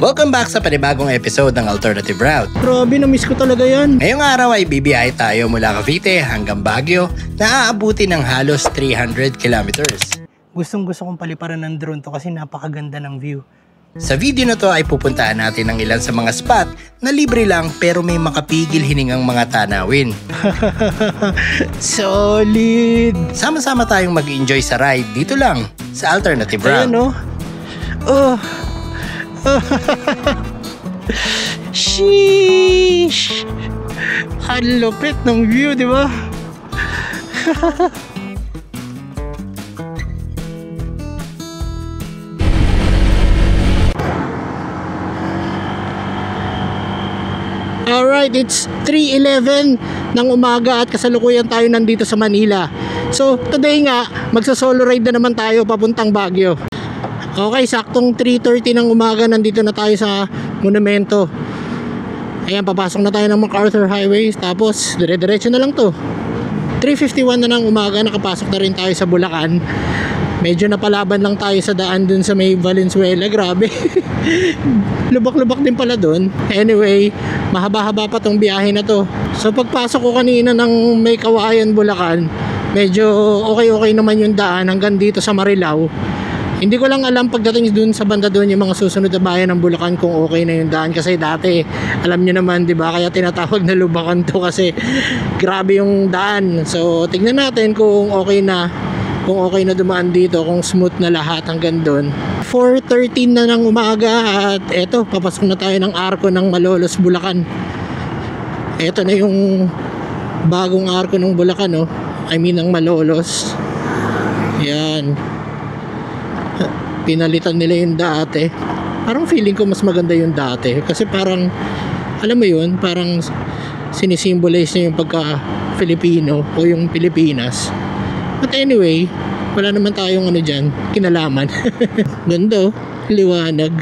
Welcome back sa panibagong episode ng Alternative Route. Grabe, na-miss ko talaga yan. Ngayong araw ay bibiyahe tayo mula Cavite hanggang Baguio na aabuti ng halos 300 kilometers. Gustong gusto kong paliparan ng drone to kasi napakaganda ng view. Sa video na to ay pupuntaan natin ng ilan sa mga spot na libre lang pero may makapigil hiningang mga tanawin. Solid! Sama-sama tayong mag-enjoy sa ride dito lang sa Alternative Route. Ayan no? Oh! Sheesh! Ang lupit ng view, di ba? Alright, it's 3:11 ng umaga at kasalukuyan tayo nandito sa Manila. So, today nga, magsa-solo ride na naman tayo papuntang Baguio. Okay, saktong 3:30 ng umaga nandito na tayo sa monumento. Ayan, papasok na tayo ng MacArthur Highway. Tapos, dire-diretso na lang to. 3:51 na ng umaga, nakapasok na rin tayo sa Bulacan. Medyo napalaban lang tayo sa daan dun sa may Valenzuela. Grabe. Lubak-lubak din pala dun. Anyway, mahaba-haba pa tong biyahe na to. So, pagpasok ko kanina ng may Kawayan, Bulacan, medyo okay-okay naman yung daan hanggang dito sa Marilao. Hindi ko lang alam pagdating dun sa banda dun yung mga susunod na bayan ng Bulacan kung okay na yung daan, kasi dati alam nyo naman, di ba, kaya tinatawag na lubakan to kasi grabe yung daan. So tignan natin kung okay na dumaan dito, kung smooth na lahat hanggang dun. 4:13 na ng umaga at eto, papasok na tayo ng arko ng Malolos, Bulacan. Eto na yung bagong arko ng Bulacan, oh. I mean ng Malolos. Yan, pinalitan nila yung dati. Parang feeling ko mas maganda yung dati kasi parang, alam mo yun, parang sinisimbolize niya yung pagka-Filipino o yung Pilipinas. But anyway, wala naman tayong dyan, kinalaman. Ganda, liwanag,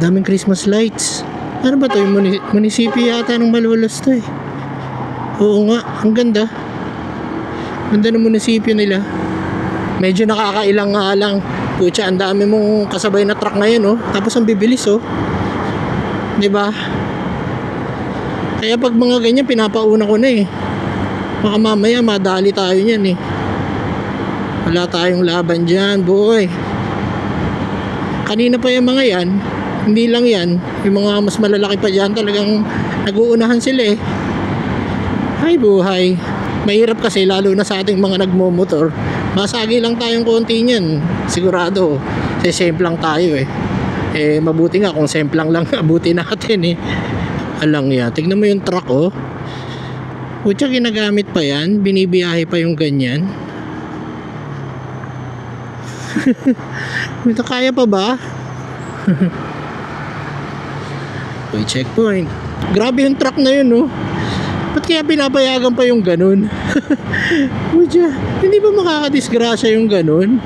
daming Christmas lights. Ano ba to, yung munisipyo yata ng Malolos to eh. Oo nga, ang ganda. Ganda ng munisipyo nila. Medyo nakakailang nga lang. Pucha, ang dami mong kasabay na truck ngayon, oh. Tapos ang bibilis, oh. 'Di ba? Kaya pag mga ganyan pinapauna ko na eh. Baka mamaya madali tayo niyan eh. Wala tayong laban diyan, boy. Kanina pa yung mga yan, hindi lang yan, yung mga mas malalaki pa diyan talagang nag-uunahan sila eh. Hay buhay. Mahirap kasi lalo na sa ating mga nagmomotor. Masagi lang tayong konti niyan, sigurado. Kasi simple lang tayo eh. Mabuti nga kung simple lang abuti natin eh. Alang yan, tignan mo yung truck, oh. Putya, ginagamit pa yan, binibiyahe pa yung ganyan. Ito, kaya pa ba? Uy, checkpoint. Grabe yung truck na yun, oh. Ba't kaya pinapayagan pa yung ganun? Putya, hindi ba makakadisgrasya yung ganun?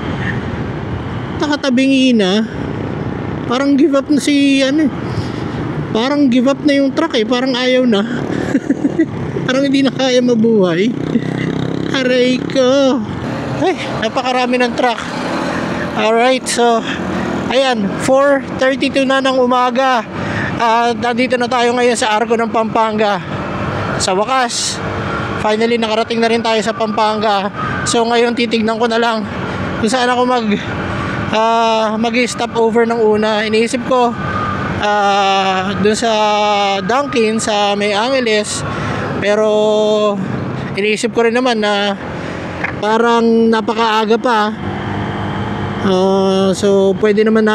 Nakatabingi na. Parang give up na si parang give up na yung truck eh. Parang ayaw na. Parang hindi na kaya mabuhay. Aray ko. Ay, napakarami ng truck. Alright, so ayan, 4:32 na ng umaga. Nandito na tayo ngayon sa Arco ng Pampanga. Sa wakas, finally nakarating na rin tayo sa Pampanga. So ngayon titignan ko na lang kung saan ako mag-stop over ng una. Iniisip ko dun sa Dunkin sa May Angeles, pero iniisip ko rin naman na parang napakaaga pa. So pwede naman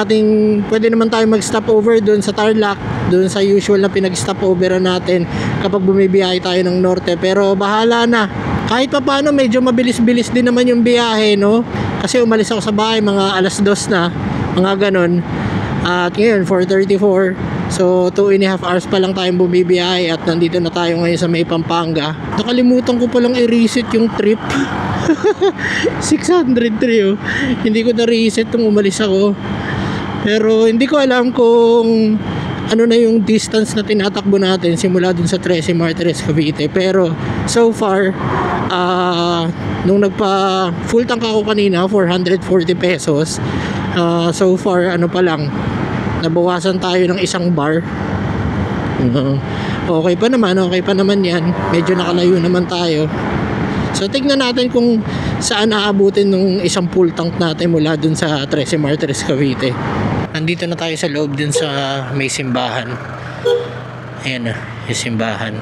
tayo mag-stop over dun sa Tarlac, dun sa usual na pinag-stop over natin kapag bumibiyahe tayo ng norte. Pero bahala na, kahit pa paano medyo mabilis-bilis din naman yung biyahe, no? Kasi umalis ako sa bahay mga 2:00 na, mga ganon. At ngayon 4:34, so 2.5 hours pa lang tayong bumibiyahe at nandito na tayo ngayon sa May Pampanga. Nakalimutan ko palang i-reset yung trip. 603, oh. Hindi ko na-reset nung umalis ako. Pero hindi ko alam kung ano na yung distance na tinatakbo natin simula dun sa 13 Martires, Cavite. Pero so far, nung nagpa full tank ako kanina, 440 pesos. So far ano pa lang, nabawasan tayo ng isang bar. Okay pa naman yan. Medyo nakalayo naman tayo. So tignan natin kung saan aabutin nung isang full tank natin mula dun sa 13 Martires, Cavite. Nandito na tayo sa loob dun sa may simbahan. Ayan na, yung simbahan.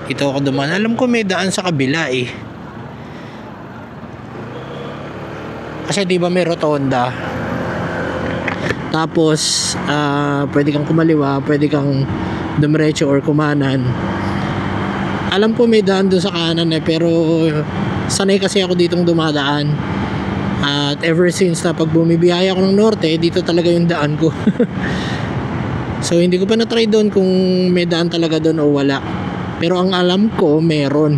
Dito ako dumaan. Alam ko may daan sa kabila eh. Kasi di ba may rotonda. Tapos pwede kang kumaliwa, pwede kang dumiretso or kumanan. Alam ko may daan doon sa kanan eh, pero sanay kasi ako ditong dumadaan. At ever since na pag bumibiyaya ako ng norte, dito talaga yung daan ko. So hindi ko pa na-try doon kung may daan talaga doon o wala. Pero ang alam ko, meron.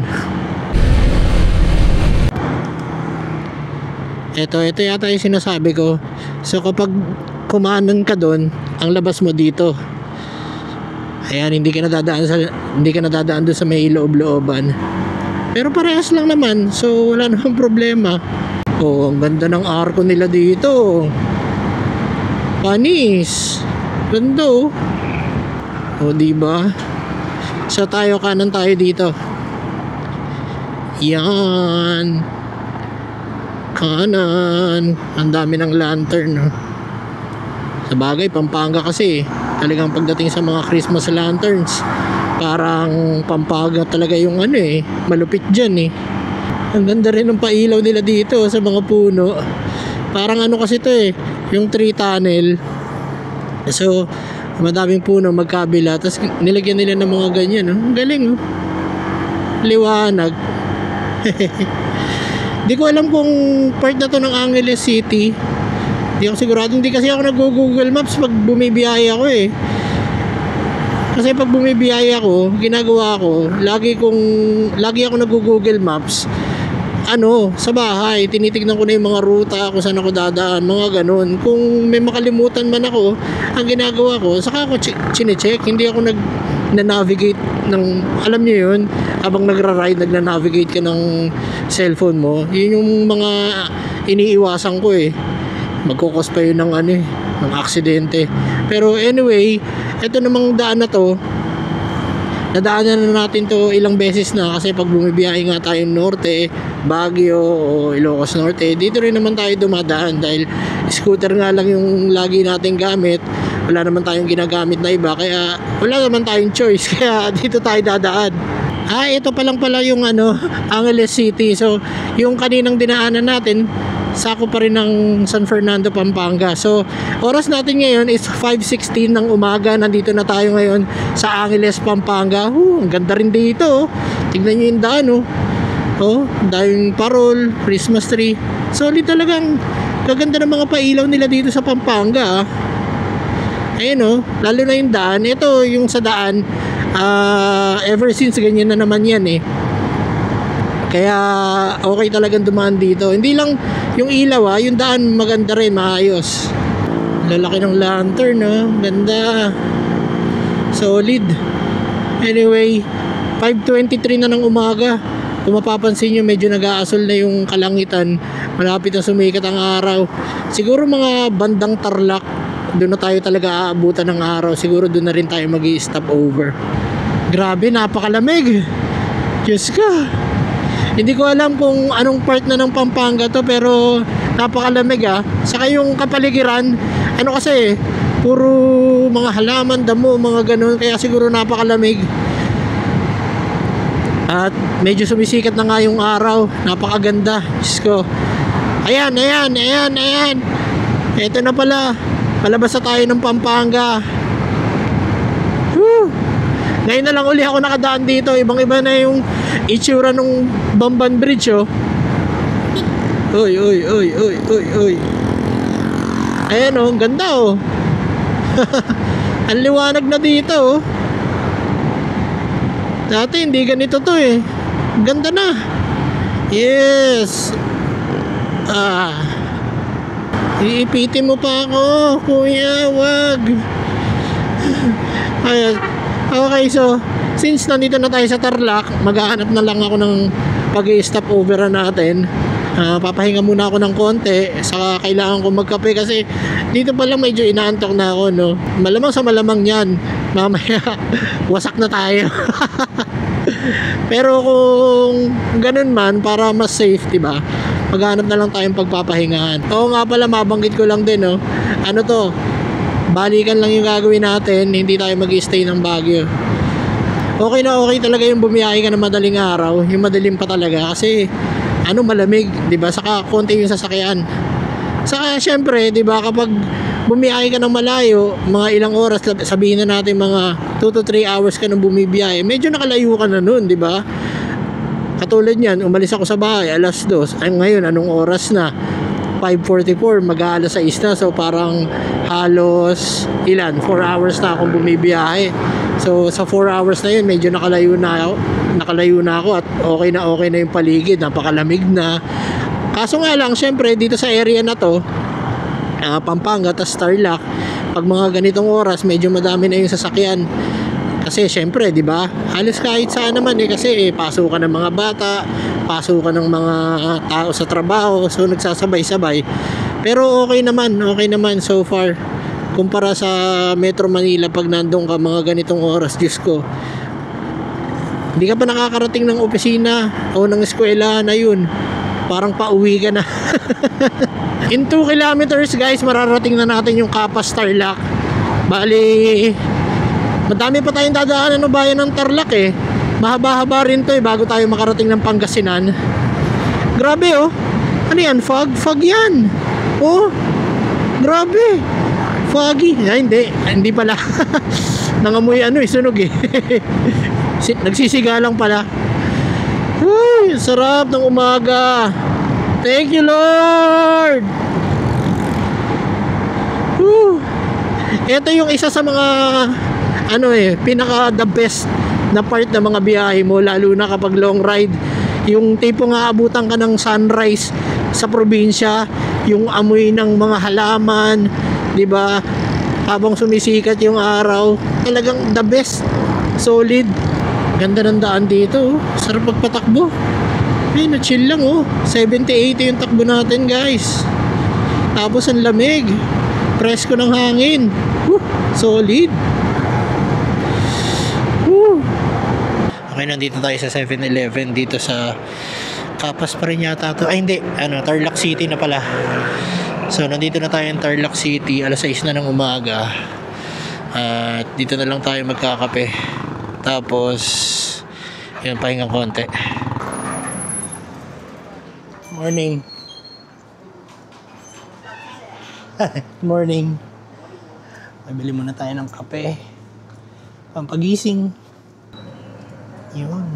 Ito yata yung sinasabi ko. So kapag kumanan ka doon, ang labas mo dito. Ayan, hindi ka nadadaan doon sa may loob-looban. Pero parehas lang naman, so wala namang problema. Oh, ang ganda ng arko nila dito. Panis. Ganda oh. Oh, diba? So kanan tayo dito. Yan. Kanan. Ang dami ng lantern. Sa bagay, Pampanga kasi talagang pagdating sa mga Christmas lanterns, parang Pampanga talaga yung malupit dyan eh. Ang ganda rin ng pailaw nila dito sa mga puno. Parang kasi to yung tree tunnel. So madaming puno magkabila, tapos nilagyan nila ng mga ganyan. Ang galing liwanag. Di ko alam kung part na to ng Angeles City. Di ako sigurado. Hindi kasi ako nag-Google Maps pag bumibiyaya ko eh. Kasi pag bumibiyaya ko, ginagawa ko, lagi ako nag-Google Maps. Sa bahay, tinitignan ko na yung mga ruta kung saan ako dadaan, mga ganun. Kung may makalimutan man ako, ang ginagawa ko, saka ako chine-check. Hindi ako nag-navigate ng, alam niyo yun, habang nagra-ride, nagna-navigate ka ng cellphone mo. Yun yung mga iniiwasan ko eh. Magkukos pa yun ng ng aksidente. Pero anyway, ito namang daan na to, nadaanan na natin to ilang beses na, kasi pag bumibiyahe nga tayo norte, Baguio o Ilocos Norte, dito rin naman tayo dumadaan dahil scooter nga lang yung lagi nating gamit. Wala naman tayong ginagamit na iba, kaya wala naman tayong choice, kaya dito tayo dadaan. Ito pa lang pala yung Angeles City. So yung kaninang dinaanan natin, sako pa rin ng San Fernando, Pampanga. So oras natin ngayon is 5:16 ng umaga. Nandito na tayo ngayon sa Angeles, Pampanga. Ang ganda rin dito. Tignan nyo yung daan dahil parol, Christmas tree. Solid talagang gaganda ng mga pailaw nila dito sa Pampanga. Ayun lalo na yung daan. Ito yung sa daan, ever since ganyan na naman yan eh. Kaya okay talagang dumaan dito. Hindi lang yung ilaw yung daan maganda rin, maayos. Lalaki ng lantern ganda. Solid. Anyway, 5:23 na ng umaga. Kung mapapansin nyo, medyo nag-aasol na yung kalangitan. Malapit na sumikat ang araw. Siguro mga bandang Tarlac, doon na tayo talaga aabutan ng araw. Siguro doon na rin tayo mag-i-stop over. Grabe, napakalamig. Diyos ka. Hindi ko alam kung anong part na ng Pampanga to, pero napakalamig Saka yung kapaligiran, kasi puro mga halaman, damo, mga ganun. Kaya siguro napakalamig. At medyo sumisikat na nga yung araw. Napakaganda. Diyos ko. Ayan. Ito na pala. Palabas na tayo ng Pampanga. Whew. Ngayon na lang uli ako nakadaan dito. Ibang iba na yung itsura ng Bamban Bridge Uy. Ayan ang ganda Ang liwanag na dito Dati hindi ganito to Ganda na. Yes. Iipitin mo pa ako, kuya, wag. Ayan. Okay, so since nandito na tayo sa Tarlac, maghahanap na lang ako ng pag-i-stop over natin. Papahinga muna ako ng konti, saka kailangan ko magkape kasi dito pa lang medyo inaantok na ako, no. Malamang sa malamang yan, mamaya wasak na tayo. Pero kung ganun man, para mas safe, diba, maghanap na lang tayong pagpapahingahan. Oo nga pala, mabanggit ko lang din, no, ano to, balikan lang yung gagawin natin, hindi tayo mag-stay ng Baguio. Okay na okay talaga yung bumiyahe ka ng madaling araw, yung madilim pa talaga kasi malamig, 'di ba? Saka konti yung sasakyan. Saka syempre, 'di ba, kapag bumiyahe ka ng malayo, mga ilang oras, sabihin na natin mga 2 to 3 hours ka nang bumibiyahe, medyo nakalayo ka na noon, 'di ba? Katulad niyan, umalis ako sa bahay alas 2. Ay ngayon anong oras na? 5:44, mag-aalas 6 na. So parang halos 4 hours na akong bumibiyahe. So sa 4 hours na yun, medyo nakalayo na ako at okay na yung paligid, napakalamig na. Kaso nga lang, syempre dito sa area na to, Pampanga at Tarlac, pag mga ganitong oras medyo madami na yung sasakyan. Kasi syempre, 'di ba? Halos kahit saan naman kasi pasukan ng mga bata, pasukan ng mga tao sa trabaho, so nagsasabay-sabay. Pero okay naman so far. Kumpara sa Metro Manila, pag nandun ka mga ganitong oras, Diyos ko, hindi ka pa nakakarating ng opisina o ng eskwela na yun, parang pauwi ka na. In 2 kilometers, guys, mararating na natin yung Capas, Tarlac. Bali, madami pa tayong dadaanan ng bayan ng Tarlac mahaba-haba rin to bago tayo makarating ng Pangasinan. Grabe ano yan, fog yan, grabe, foggy. Hindi pala. Nangamoy sunog nagsisiga lang pala. Uy, sarap ng umaga. Thank you, Lord. Ito yung isa sa mga pinaka the best na part ng mga biyahe mo, lalo na kapag long ride, yung tipong aabutan ka ng sunrise sa probinsya, yung amoy ng mga halaman, 'di ba, habang sumisikat yung araw, talagang the best. Solid, ganda ng daan dito, sarap magpatakbo. Na chill lang 70-80 yung takbo natin, guys. Tapos ang lamig, presko ng hangin. Solid. Okay, nandito tayo sa 7-Eleven dito sa Capas pa rin yata to. Ay hindi, Tarlac City na pala. So nandito na tayo in Tarlac City, alas 6 na ng umaga. At dito na lang tayo magkakape. Tapos yun, pahingang konti. Morning. Morning. Bibili muna tayo ng kape, pampagising. Yun.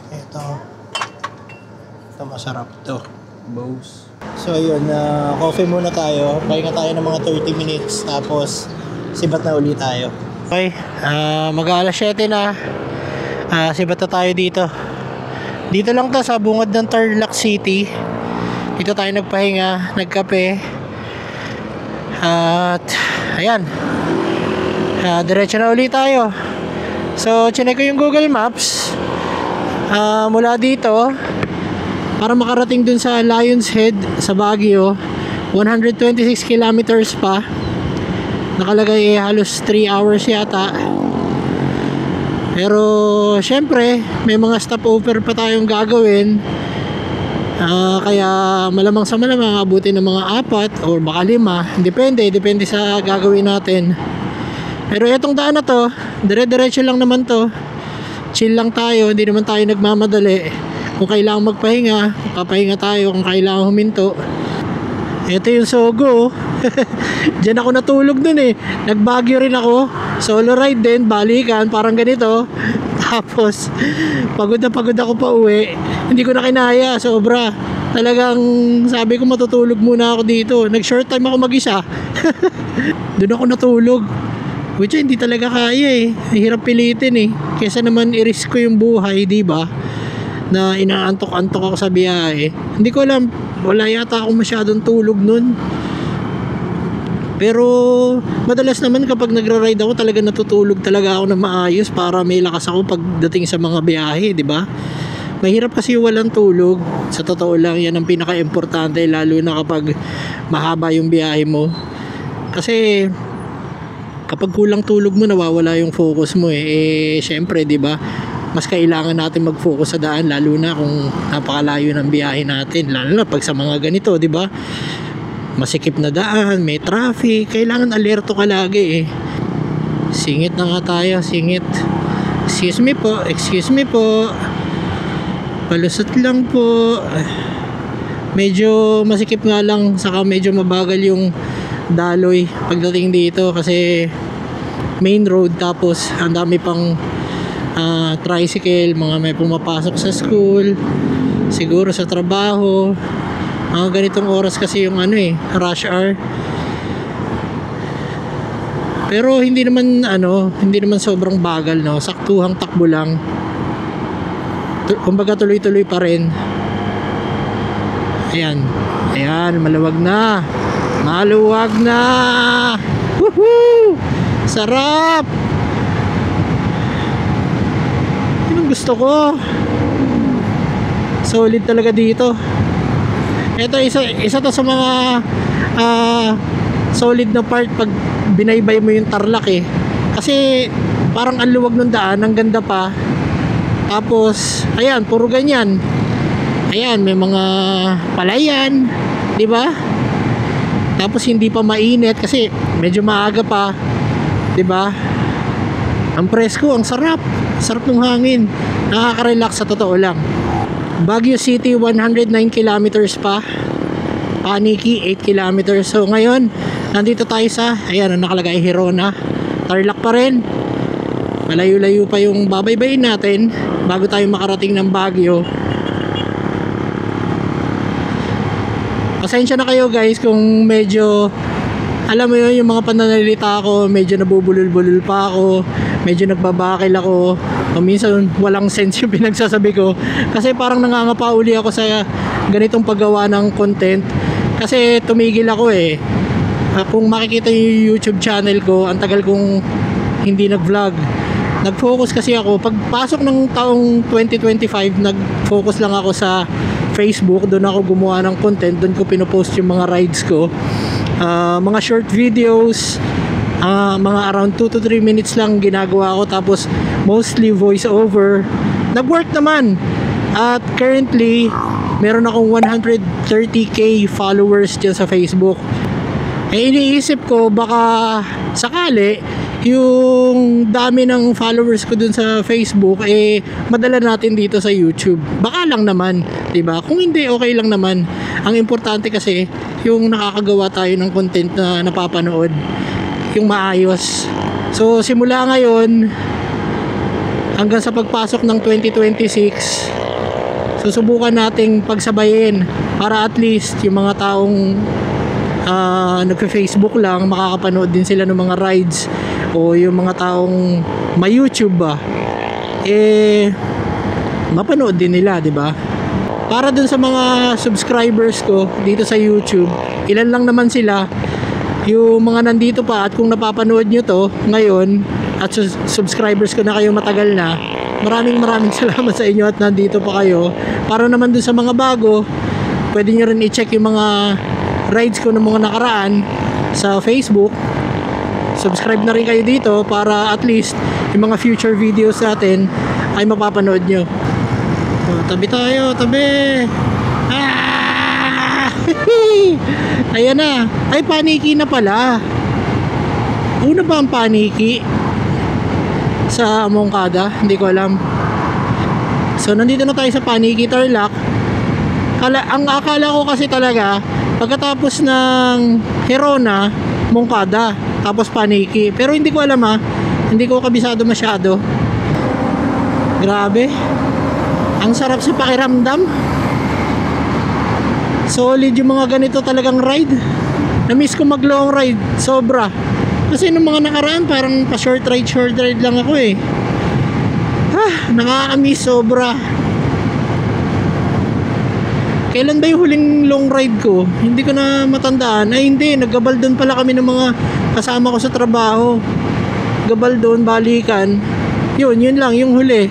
Ito masarap to, Bose. So yun, coffee muna tayo. Pahinga tayo ng mga 30 minutes. Tapos sibat na ulit tayo. Okay, mag-aalas 7 na. Sibat na tayo dito. Dito lang to sa bungad ng Tarlac City. Dito tayo nagpahinga, nagkape. At ayan, diretso na ulit tayo. So chinek ko yung Google Maps mula dito para makarating dun sa Lion's Head sa Baguio, 126 kilometers pa. Nakalagay halos 3 hours yata. Pero syempre may mga stopover pa tayong gagawin. Kaya malamang sa malamang abutin ng mga 4 o baka 5, depende sa gagawin natin. Pero itong daan na to, dire-diretso lang naman to. Chill lang tayo, hindi naman tayo nagmamadali. Kung kailangan magpahinga, papahinga tayo. Kung kailangan huminto, ito yung Sogo. Diyan ako natulog dun Nag-Baguio rin ako, solo ride din, balikan, parang ganito. Tapos pagod ako pa uwi. Hindi ko na kinaya, sobra. Talagang sabi ko matutulog muna ako dito. Nag-short time ako mag-isa. Doon ako natulog. Which hindi talaga kaya Hirap pilitin Kesa naman i-risk ko yung buhay, di ba? Na inaantok-antok ako sa biyahe. Hindi ko alam, wala yata akong masyadong tulog nun. Pero madalas naman kapag nagra-ride ako, talaga natutulog talaga ako na maayos para may lakas ako pagdating sa mga biyahe, di ba? Mahirap kasi walang tulog. Sa totoo lang, yan ang pinaka-importante, lalo na kapag mahaba yung biyahe mo. Kasi kapag kulang tulog mo, nawawala yung focus mo syempre, 'di ba? Mas kailangan natin mag-focus sa daan, lalo na kung napakalayo ng biyahe natin, lalo na pag sa mga ganito, 'di ba? Masikip na daan, may traffic, kailangan alerto ka lagi Singit na nga tayo, singit. Excuse me po. Palusot lang po. Medyo masikip nga lang, saka medyo mabagal yung daloy pagdating dito kasi main road, tapos ang dami pang tricycle, mga may pumapasok sa school, siguro sa trabaho. Mga ganitong oras kasi yung rush hour. Pero hindi naman sobrang bagal, no. Saktuhang takbo lang. Kumbaga tuloy-tuloy pa rin. Ayan, maluwag na. Woohoo! Sarap! Yun ang gusto ko. Solid talaga dito. Ito isa to sa mga solid na part pag binaybay mo yung Tarlac kasi parang ang luwag ng daan, ang ganda pa. Tapos ayan, puro ganyan. Ayan, may mga palayan, 'di ba? Tapos hindi pa mainit kasi medyo maaga pa, 'di ba? Ang presko, ang sarap. Sarap ng hangin. Nakaka-relax sa totoo lang. Baguio City 109 kilometers pa. Paniki 8 kilometers. So ngayon, nandito tayo sa ang nakalagay Hirona. Tarlac pa rin. Malayo-layo pa yung babaybayin natin bago tayo makarating ng Baguio. Pasensya na kayo guys kung medyo, alam mo yun, yung mga pananalita ko, medyo nabubulol-bulol pa ako, medyo nagbabakil ako, o minsan walang sense yung pinagsasabi ko kasi parang nangangapa uli ako sa ganitong paggawa ng content kasi tumigil ako Kung makikita yung YouTube channel ko, ang tagal kong hindi nag-vlog. Nag-focus kasi ako, pagpasok ng taong 2025, nag-focus lang ako sa Facebook. Doon ako gumawa ng content, doon ko pinopost yung mga rides ko, mga short videos, mga around 2 to 3 minutes lang ginagawa ko, tapos mostly voice over. Nag-work naman, at currently meron akong 130k followers dyan sa Facebook. Iniisip ko baka sakali yung dami ng followers ko dun sa Facebook madala natin dito sa YouTube. Baka lang naman, 'di ba? Kung hindi, okay lang naman. Ang importante kasi yung nakakagawa tayo ng content na napapanood, yung maayos. So simula ngayon hanggang sa pagpasok ng 2026, susubukan nating pagsabayin para at least yung mga taong nagfe-Facebook lang, makakapanood din sila ng mga rides, o yung mga taong may YouTube mapanood din nila, 'di ba? Para dun sa mga subscribers ko dito sa YouTube, ilan lang naman sila, yung mga nandito pa, at kung napapanood nyo to ngayon at subscribers ko na kayo matagal na, maraming salamat sa inyo at nandito pa kayo. Para naman dun sa mga bago, pwede nyo rin i-check yung mga rides ko ng mga nakaraan sa Facebook. Subscribe na rin kayo dito para at least yung mga future videos natin ay mapapanood nyo. Tabi tayo, tabi. Ayan na. Ay, Paniki na pala. Una ba ang Paniki sa Moncada? Hindi ko alam. So nandito na tayo sa Paniki, Tarlac. Ang akala ko kasi talaga pagkatapos ng Hirona, Moncada, tapos Paniki. Pero hindi ko alam hindi ko kabisado masyado. Grabe, ang sarap sa pakiramdam. Solid yung mga ganito talagang ride. Na-miss ko mag long ride, sobra. Kasi nung mga nakaraan parang pa short ride lang ako nakaka-miss sobra. Kailan ba yung huling long ride ko? Hindi ko na matandaan. Ay hindi, naggabaldon pala kami ng mga kasama ko sa trabaho. Gabaldon, balikan. Yun lang yung huli.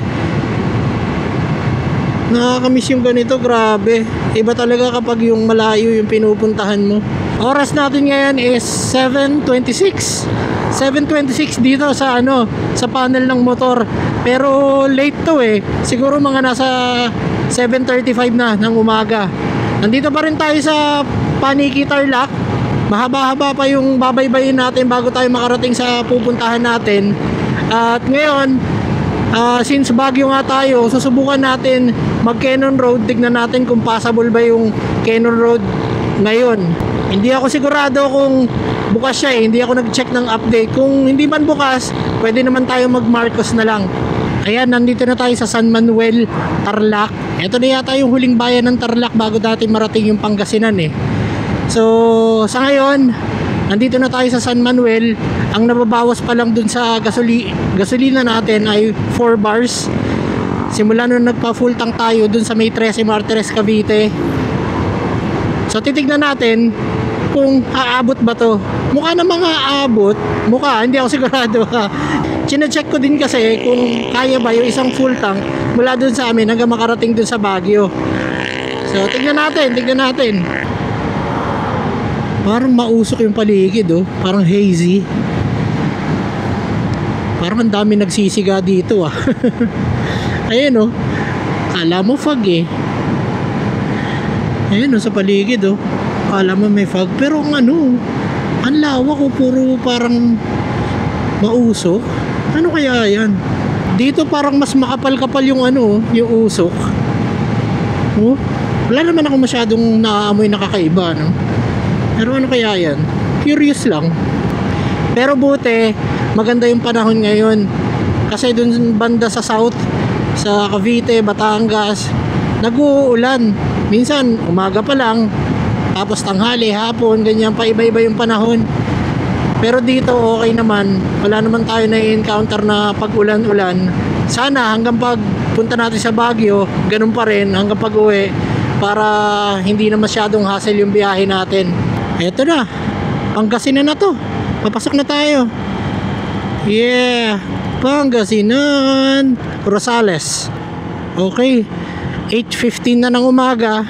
Nakakamiss yung ganito, grabe. Iba talaga kapag yung malayo yung pinupuntahan mo. Oras natin ngayon is 7:26. 7:26 dito sa sa panel ng motor. Pero late to eh. Siguro mga nasa 7:35 na ng umaga. Nandito pa rin tayo sa Paniki Tarlac. Mahaba-haba pa yung babaybayin natin bago tayo makarating sa pupuntahan natin. At ngayon, since Baguio nga tayo, susubukan natin mag Cannon Road. Tignan natin kung passable ba yung Cannon Road ngayon. Hindi ako sigurado kung bukas siya eh. Hindi ako nag-check ng update. Kung hindi man bukas, pwede naman tayo mag Marcos na lang. Ayan, nandito na tayo sa San Manuel, Tarlac. Ito na yata yung huling bayan ng Tarlac bago dati marating yung Pangasinan eh. So sa ngayon, nandito na tayo sa San Manuel. Ang nababawas pa lang dun sa gasolina natin ay 4 bars. Simula nung nagpa full tank tayo dun sa may 13 Martires Cavite. So titignan natin kung aabot ba to. Mukha namang aabot. Mukha, hindi ako sigurado. Chine-check ko din kasi kung kaya ba yung isang full tank mula dun sa amin hanggang makarating dun sa Baguio. So tignan natin. Parang mausok yung paligid oh. Parang hazy. Parang ang dami nagsisiga dito ah. Ayun oh. Kala mo fog eh. Ayun oh, sa paligid oh. Kala mo may fog. Pero ang lawak oh. Puro parang mausok. Ano kaya yan? Dito parang mas makapal-kapal yung yung usok. Oh? Wala naman ako masyadong naaamoy nakakaiba no? Pero ano kaya yan? Curious lang. Pero buti, maganda yung panahon ngayon. Kasi dun banda sa south, sa Cavite, Batangas, nag-uulan. Minsan, umaga pa lang, tapos tanghali, hapon, ganyan pa iba-iba yung panahon. Pero dito okay naman. Wala naman tayo na-encounter na pag-ulan-ulan. Sana hanggang pag punta natin sa Baguio, ganun pa rin hanggang pag-uwi para hindi na masyadong hassle yung biyahe natin. Eto na, Pangasinan na to. Papasok na tayo. Yeah, Pangasinan, Rosales. Okay, 8:15 na ng umaga.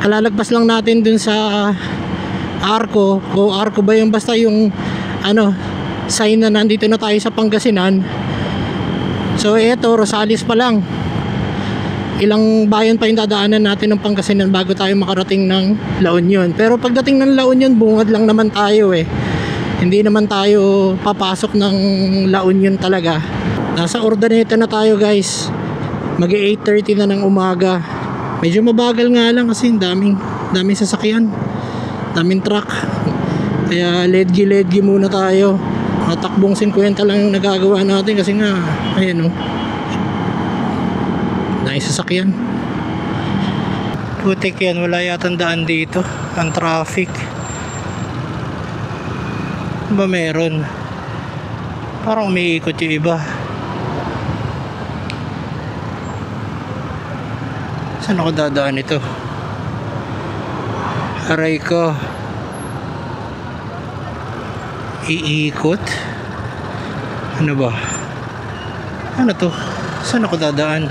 Kalalagpas lang natin dun sa Arco. O Arco ba yung basta yung sign na nandito na tayo sa Pangasinan. So eto, Rosales pa lang. Ilang bayan pa yung dadaanan natin ng Pangasinan bago tayo makarating ng La Union. Pero pagdating ng La Union, bungad lang naman tayo eh. Hindi naman tayo papasok ng La Union talaga. Nasa Urdaneta na tayo guys. Mag-8:30 na ng umaga. Medyo mabagal nga lang kasi daming sasakyan. Daming truck. Kaya ledgi muna tayo. Takbong 50 lang yung nagagawa natin kasi nga ayan naisasakyan. Putik yan, wala yatang daan dito. Ang traffic ba meron? Parang umiikot yung iba. Saan ako dadaan ito? Aray ko. Iikot? Ano ba? Ano to? Saan ako dadaan?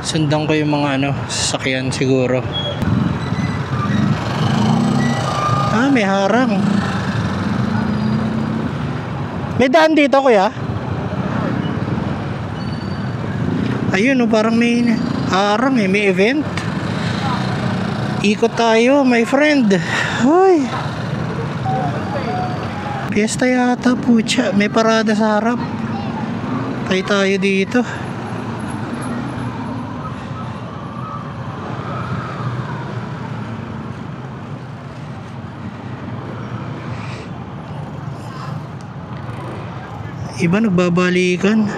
Sundan ko yung mga sasakyan siguro. May harang. May daan dito kuya? Ayun parang may harang may event. Ikot tayo my friend. Hoy. Fiesta yata pucha. May parada sa harap. Tayo dito. Iba nagbabalikan.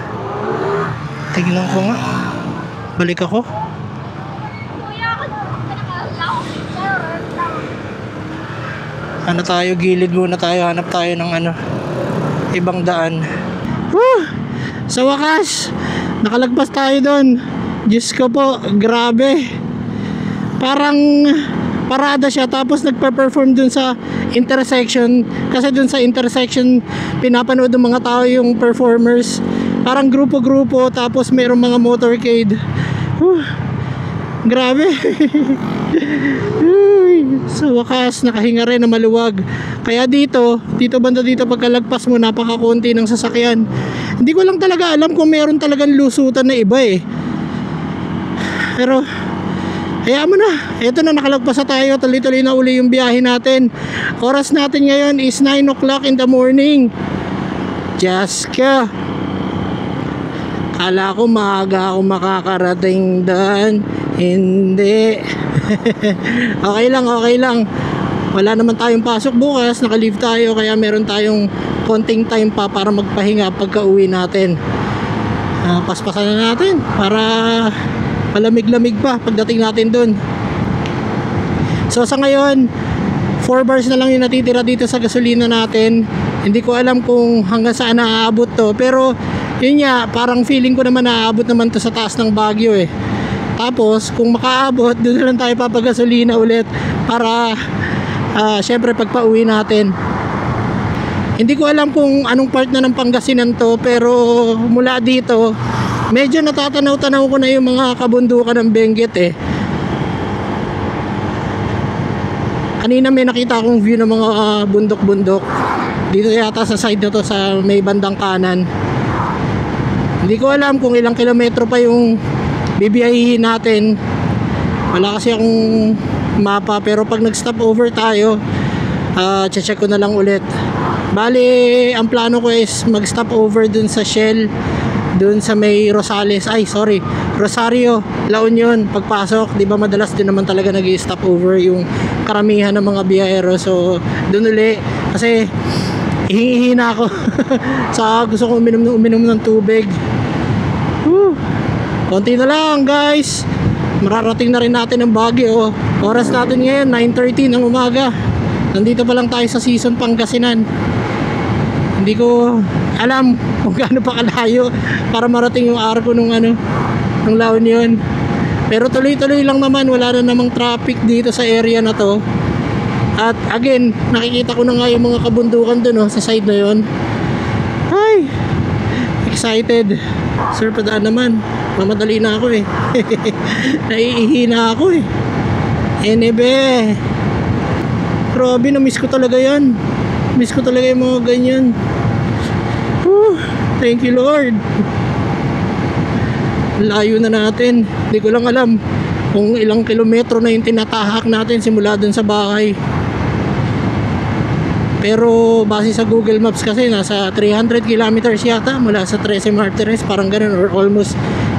Tignan ko nga. Balik ako. Tayo, gilid muna tayo. Hanap tayo ng ibang daan. Sa wakas, nakalagpas tayo doon. Diyos ko po, grabe. Parang parada siya tapos nagpa-perform dun sa intersection. Kasi dun sa intersection pinapanood ng mga tao yung performers. Parang grupo-grupo tapos mayroong mga motorcade. Grabe. Uy, sa wakas nakahinga rin na maluwag. Kaya dito banda dito pagkalagpas mo napakakunti ng sasakyan. Hindi ko lang talaga alam kung meron talagang lusutan na iba eh. Pero hayaan mo na. Eto na, nakalagpas na tayo. Tuloy-tuloy na uli yung biyahe natin. Oras natin ngayon is 9 o'clock in the morning. Jaska, kala ko maaga ako makakarating doon. Hindi. Okay lang. Wala naman tayong pasok bukas, naka-leave tayo, kaya meron tayong konting time pa para magpahinga pagka uwi natin. Paspasan na natin para palamig-lamig pa pagdating natin dun. So sa ngayon 4 bars na lang yung natitira dito sa gasolina natin. Hindi ko alam kung hanggang saan naaabot to, pero yun nga, parang feeling ko naman naaabot naman to sa taas ng Baguio eh. Tapos kung makaabot, doon na lang tayo papagasolina ulit para syempre pagpa-uwi natin. Hindi ko alam kung anong part na ng Pangasinan to, pero mula dito medyo natatanaw-tanaw ko na yung mga kabundukan ng Benguet eh. Kanina may nakita akong view ng mga bundok-bundok dito yata sa side na to, sa may bandang kanan. Hindi ko alam kung ilang kilometro pa yung bibiyahihin natin. Wala kasi akong mapa, pero pag nag-stop over tayo, check ko na lang ulit. Bali, ang plano ko is mag-stop over dun sa Shell, dun sa may Rosario, La Union. Pagpasok, di ba madalas din naman talaga nag-stop over yung karamihan ng mga biyahero. So dun uli, kasi ihingi na ako. Sa gusto ko uminom ng tubig. Konti na lang guys, mararating na rin natin ang Baguio. Oras natin ngayon 9:30 ng umaga. Nandito pa lang tayo sa Season Pangasinan. Hindi ko alam kung gaano pa kalayo para marating yung arko ng La Union. Pero tuloy-tuloy lang naman, wala na namang traffic dito sa area na to. At again, nakikita ko na nga yung mga kabundukan dun sa side na yon. Ay, excited. Sir, padaan naman. Mamadali na ako eh. Naiihi na ako eh. Enebe. Grabe, na-miss ko talaga yan. Miss ko talaga yung mga ganyan. Thank you Lord. Layo na natin. Hindi ko lang alam kung ilang kilometro na yung tinatahak natin simula dun sa bahay. Pero base sa Google Maps kasi nasa 300 kilometers yata mula sa Trece Martires, parang ganun, or almost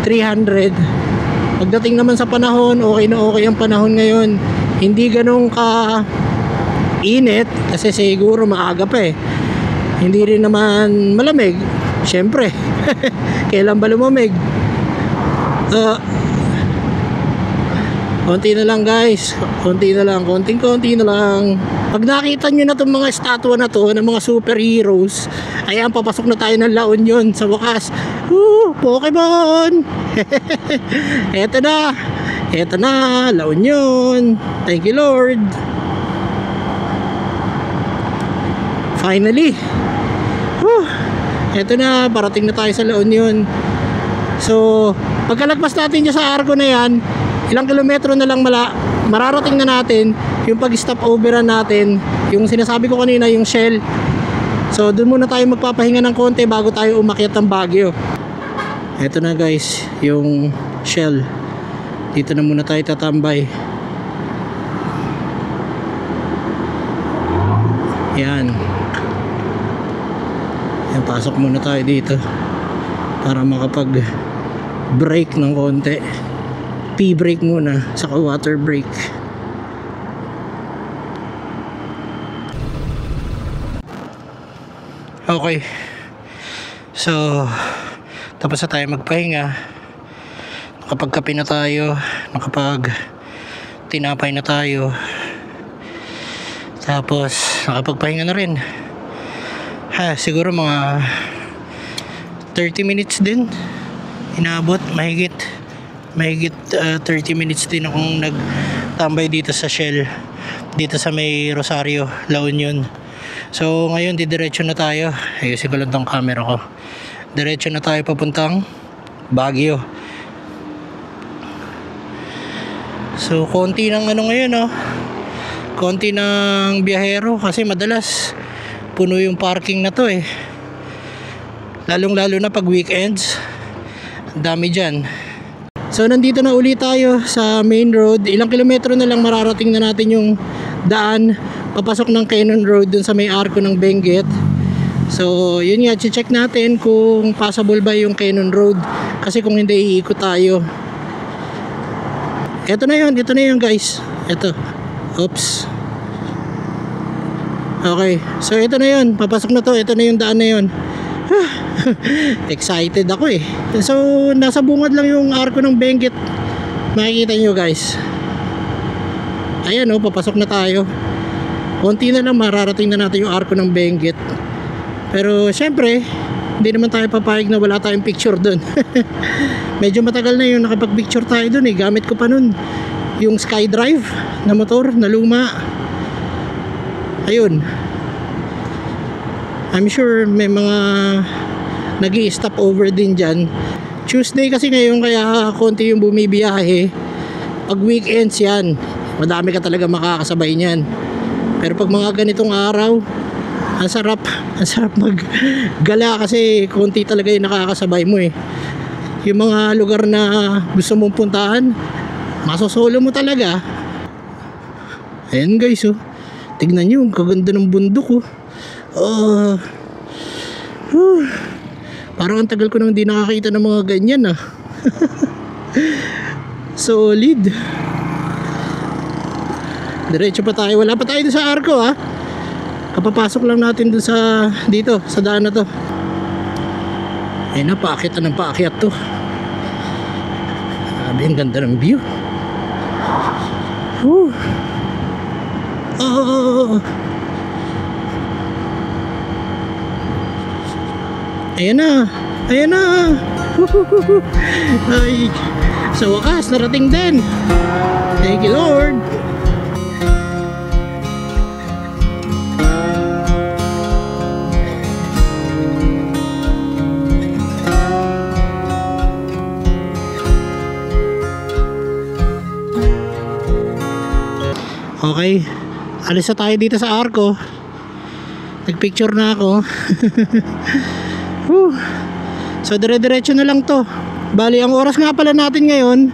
300. Pagdating naman sa panahon, okay na okay ang panahon ngayon. Hindi ganun ka init kasi siguro maaga pa eh. Hindi rin naman malamig. Syempre. Kailan ba lumamig? Konti na lang guys. Konti na lang. Konting-konti na lang. Pag nakita nyo na itong mga estatwa na to ng mga superheroes, ayan, papasok na tayo ng La Union sa wakas. Pokemon. Eto na, La Union. Thank you Lord. Finally. Eto na, parating na tayo sa La Union. So pagkalagpas natin dyan sa arko na yan, ilang kilometro na lang mararating na natin yung pag-stop overan natin, yung sinasabi ko kanina, yung Shell. So doon muna tayo magpapahinga ng konti bago tayo umakyat ng Baguio. Eto na guys, yung Shell. Dito na muna tayo tatambay. Yan. Yan, pasok muna tayo dito para makapag break ng konti. P-break muna, saka water break. Okay. So tapos na tayo magpahinga. Nakapagkape na tayo, nakapag tinapay na tayo. Tapos nakapagpahinga na rin. Siguro mga 30 minutes din inaabot, mahigit 30 minutes din akong nagtambay dito sa Shell, dito sa may Rosario, La Union. So ngayon didiretso na tayo. Ayusin ko lang tong camera ko. Diretso na tayo papuntang Baguio. So konti ng ano ngayon, oh. Konti ng biyahero kasi madalas puno yung parking na to eh. Lalong lalo na pag weekends. Ang dami dyan. So nandito na ulit tayo sa main road. Ilang kilometro na lang mararating na natin yung daan papasok ng Cannon Road dun sa may arko ng Benguet. So yun nga, check natin kung passable ba yung Cannon Road. Kasi kung hindi, iikot tayo. Ito na yun guys. Ito. Oops. Okay, so ito na yun. Papasok na to. Ito na yung daan na yun. Excited ako eh. So nasa bungad lang yung arko ng Benguet. Makikita nyo guys. Ayan oh, papasok na tayo. Konti na lang mararating na natin yung arko ng Benguet. Pero syempre hindi naman tayo papayag na wala tayong picture dun. Medyo matagal na yung nakapag-picture tayo dun eh. Gamit ko pa nun yung SkyDrive na motor na luma. Ayun, I'm sure may mga nag-i-stop over din dyan. Tuesday kasi ngayon kaya konti yung bumibiyahe. Pag weekends yan, madami ka talaga makakasabay niyan. Pero pag mga ganitong araw, ang sarap maggala kasi konti talaga yung nakakasabay mo eh. Yung mga lugar na gusto mong puntahan, masosolo mo talaga. Ayan guys oh, tignan nyo, ang kaganda ng bundok oh. Parang ang tagal ko nang hindi nakakita ng mga ganyan ah. Solid. Diretso pa tayo, wala pa tayo doon sa arko ah. Kapapasok lang natin doon sa dito, sa daan na to. Ayun na, paakyat na ng paakyat to. Sabi, ang ganda ng view. Ayan na. Ay, sa wakas narating din. Thank you Lord. Okay, alis na tayo dito sa arko. Nagpicture na ako. So dire-diretso na lang to. Bali ang oras nga pala natin ngayon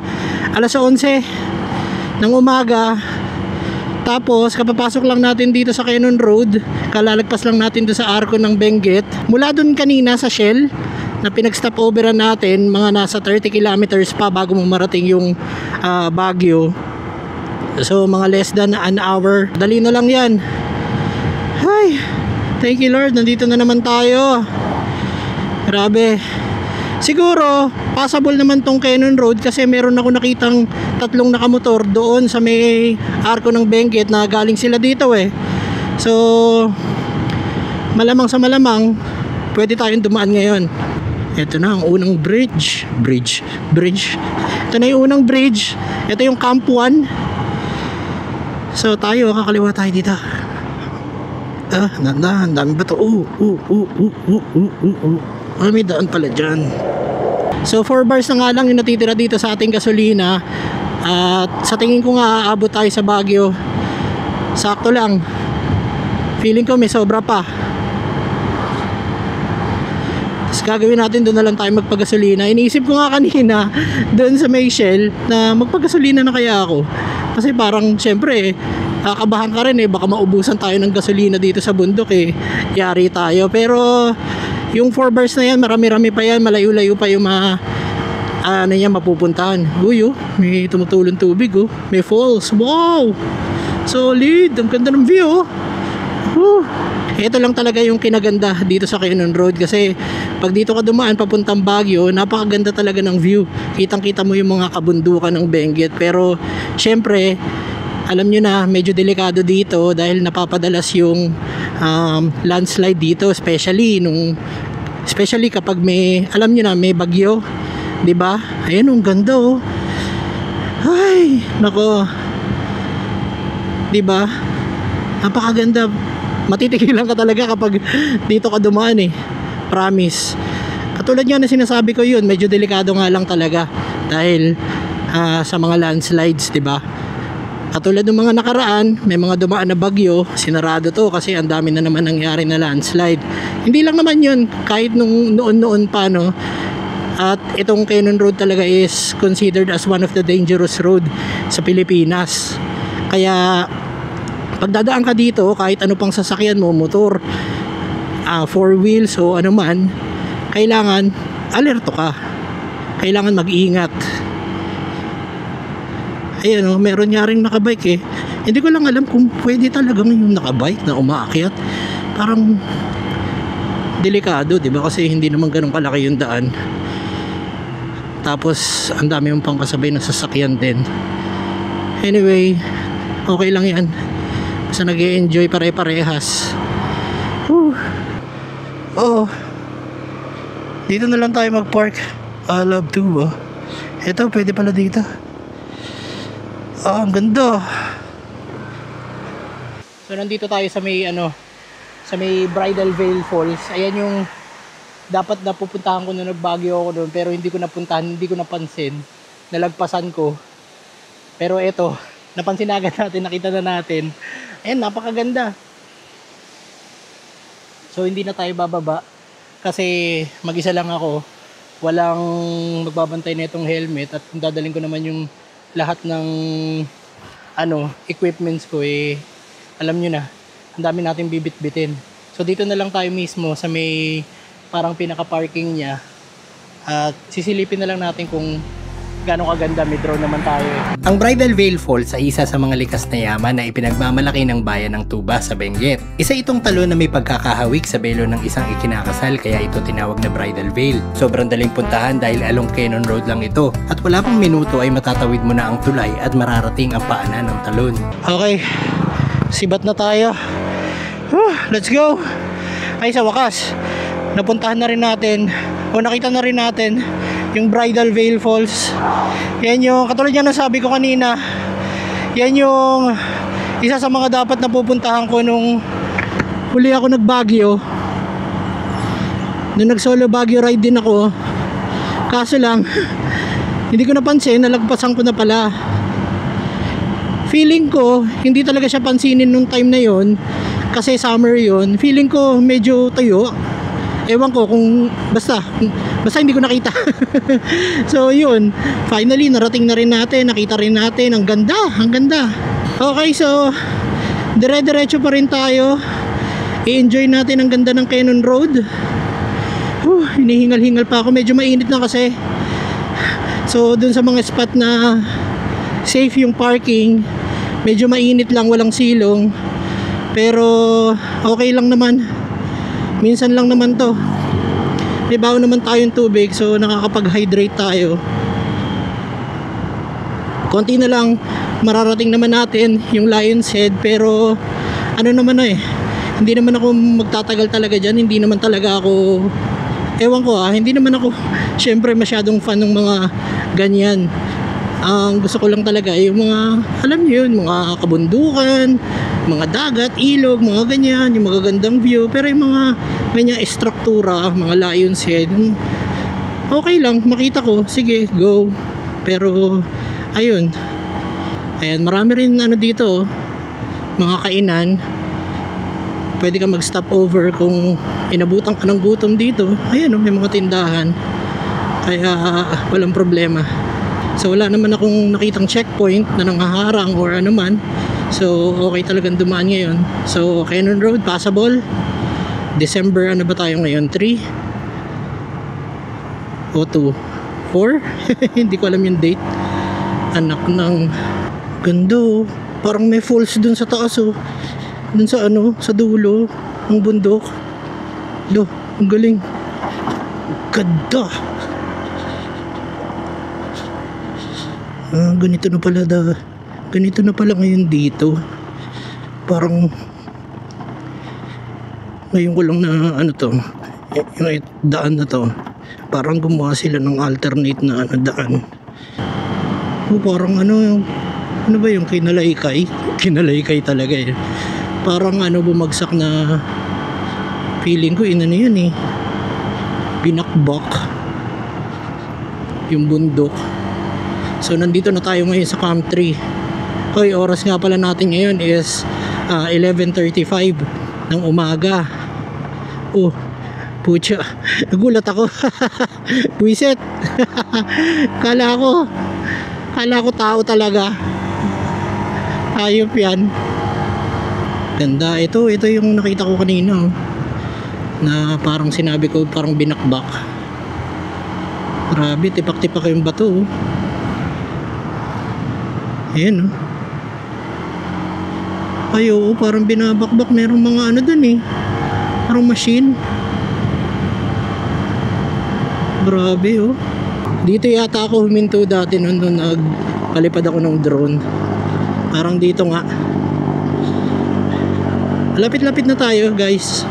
alas 11 ng umaga. Tapos kapapasok lang natin dito sa Cannon Road. Kalalagpas lang natin doon sa arko ng Benguet. Mula doon kanina sa Shell na pinag-stop overan natin, mga nasa 30 kilometers pa bago mo marating yung Baguio. So mga less than an hour. Dali na lang yan. Ay, thank you Lord, nandito na naman tayo. Grabe. Siguro passable naman tong Cannon Road kasi meron ako nakitang tatlong nakamotor doon sa may arko ng Benguet na galing sila dito eh. So malamang sa malamang pwede tayong dumaan ngayon. Ito na ang unang bridge. Ito na yung unang bridge. Ito yung Camp 1. So tayo, kakaliwa tayo dito. Ang dami ba ito? May daan pala dyan. So 4 bars na nga lang yung natitira dito sa ating gasolina. At sa tingin ko nga aabot tayo sa Baguio. Sakto lang. Feeling ko may sobra pa. Tapos gagawin natin, doon na lang tayo magpagasolina. Iniisip ko nga kanina doon sa may Shell na magpagasolina na kaya ako. Kasi parang syempre kakabahan ka rin eh, baka maubusan tayo ng gasolina dito sa bundok eh. Yari tayo. Pero yung 4 bars na yan, marami-rami pa yan, malayo-layo pa yung mapupuntahan. Uy oh, may tumutulong tubig oh. May falls. Wow! Solid! Ang ganda ng view oh. Ito lang talaga yung kinaganda dito sa Cannon Road kasi pag dito ka dumaan papuntang Baguio, napakaganda talaga ng view. Kitang-kita mo yung mga kabundukan ng Benguet. Pero syempre, alam nyo na medyo delikado dito dahil napapadalas yung landslide dito, especially kapag may, alam nyo na, may bagyo, 'di ba? Ayun, ang ganda oh. Ay, nako. 'Di ba? Napakaganda. Matitigilan ka talaga kapag dito ka dumaan eh. Promise. Katulad nga na sinasabi ko, yun medyo delikado nga lang talaga dahil sa mga landslides, 'di ba? Katulad ng mga nakaraan, may mga dumaan na bagyo, sinarado to kasi ang dami na naman nangyari na landslide. Hindi lang naman yun, kahit nung noon-noon pa, no. At itong Cannon Road talaga is considered as one of the dangerous road sa Pilipinas. Kaya pag dadaan ka dito, kahit ano pang sasakyan mo, motor, four wheels o ano man, kailangan alerto ka. Kailangan mag-ingat. Ayan, meron nga rin nakabike eh. Hindi ko lang alam kung pwede talagang yung nakabike na umaakyat. Parang delikado, di ba? Kasi hindi naman ganun kalaki yung daan. Tapos ang dami yung pangkasabay na sasakyan din. Anyway, okay lang yan. Basta nag-e-enjoy pare-parehas. Oh, dito na lang tayo mag-park. I love to ba? Ito, pwede pala dito. Ang ganda. So nandito tayo sa may sa may Bridal Veil Falls. Ayan yung dapat na pupuntahan ko na nagbagyo ako doon, pero hindi ko napuntahan, hindi ko napansin. Nalagpasan ko. Pero eto, napansin agad natin, nakita na natin. Ayan, napakaganda. So hindi na tayo bababa kasi mag-isa lang ako. Walang magbabantay na itong helmet at dadalhin ko naman yung lahat ng equipments ko alam nyo na, ang dami natin bibit-bitin. So dito na lang tayo mismo sa may parang pinaka-parking niya at sisilipin na lang natin kung gaano kaganda. May drone naman tayo Ang Bridal Veil Falls ay isa sa mga likas na yaman na ipinagmamalaki ng bayan ng Tuba sa Benguet. Isa itong talon na may pagkakahawik sa belo ng isang ikinakasal, kaya ito tinawag na Bridal Veil. Sobrang daling puntahan dahil along Cannon Road lang ito at wala pang minuto ay matatawid mo na ang tulay at mararating ang paanan ng talon. Okay, sibat na tayo. Let's go. Ay, sa wakas napuntahan na rin natin o nakita na rin natin yung Bridal Veil Falls. Yan yung, katulad yan na sabi ko kanina, yan yung isa sa mga dapat na pupuntahan ko nung huli ako nagbagyo. Nung nag solo Baguio ride din ako, kaso lang hindi ko napansin, nalagpasan ko na pala. Feeling ko hindi talaga siya pansinin nung time na yon kasi summer yon. Feeling ko medyo tayo, ewan ko kung basta hindi ko nakita. So yun, finally narating na rin natin, nakita rin natin. Ang ganda, ang ganda. Okay, so dire-diretso pa rin tayo. I-enjoy natin ang ganda ng Cannon Road. Hinihingal-hingal pa ako, medyo mainit na kasi. So dun sa mga spot na safe yung parking, medyo mainit lang, walang silong, pero okay lang naman. Minsan lang naman to. May baon naman tayong tubig, so nakakapag-hydrate tayo. Konti na lang, mararating naman natin yung Lion's Head, pero ano naman hindi naman ako magtatagal talaga dyan. Hindi naman talaga ako, ewan ko hindi naman ako syempre masyadong fan ng mga ganyan. Ang gusto ko lang talaga yung mga, alam niyo yun, mga kabundukan, mga dagat, ilog, mga ganyan, yung magagandang view. Pero yung mga ganyan estruktura, mga Lion's Head, okay lang, makita ko, sige, go. Pero ayun, ayan, marami rin dito, mga kainan. Pwede ka mag stop over kung inabutan ka ng gutom dito. Ayan, may mga tindahan, kaya walang problema. So wala naman akong nakitang checkpoint na nanghaharang or ano man. So okay talagang dumaan ngayon. So Cannon Road, passable. December, ano ba tayo ngayon? 3 o 2? 4? Hindi ko alam yung date. Anak ng ganda. Parang may falls dun sa taas dun sa sa dulo ng bundok. Ang galing. Ganda. Ganito na pala ngayon dito. Parang ngayon ko lang na yung daan na to, parang gumawa sila ng alternate na daan. Parang ano ba yung kinalaykay talaga parang bumagsak na, feeling ko yun binakbak yung bundok. So nandito na tayo ngayon sa Camp 3. Hoy, oras nga pala natin ngayon is 11:35 ng umaga. Oh, pucha, nagulat ako. Buiset. Kala ko tao talaga. Ayop yan. Ganda. Ito yung nakita ko kanina, oh, na parang sinabi ko, parang binakbak. Grabe, tipak-tipak yung bato, oh. Ayan, oh. Ay, oo, parang binabakbak. Merong mga ano dun eh, parang machine. Grabe, oh. Dito yata ako huminto dati nung nagpalipad ako ng drone. Parang dito nga. Lapit-lapit na tayo, guys.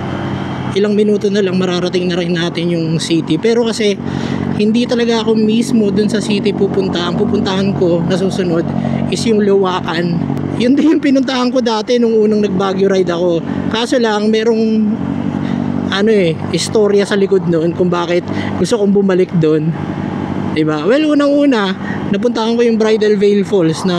Ilang minuto na lang mararating na rin natin yung city. Pero kasi hindi talaga ako mismo dun sa city pupunta. Ang pupuntahan ko na susunod is yung Luwakan. Yun din yung pinuntahan ko dati nung unang nag-Baguio ride ako. Kaso lang merong istorya sa likod noon kung bakit gusto kong bumalik doon. Diba? Well, unang-una, napuntahan ko yung Bridal Veil Falls na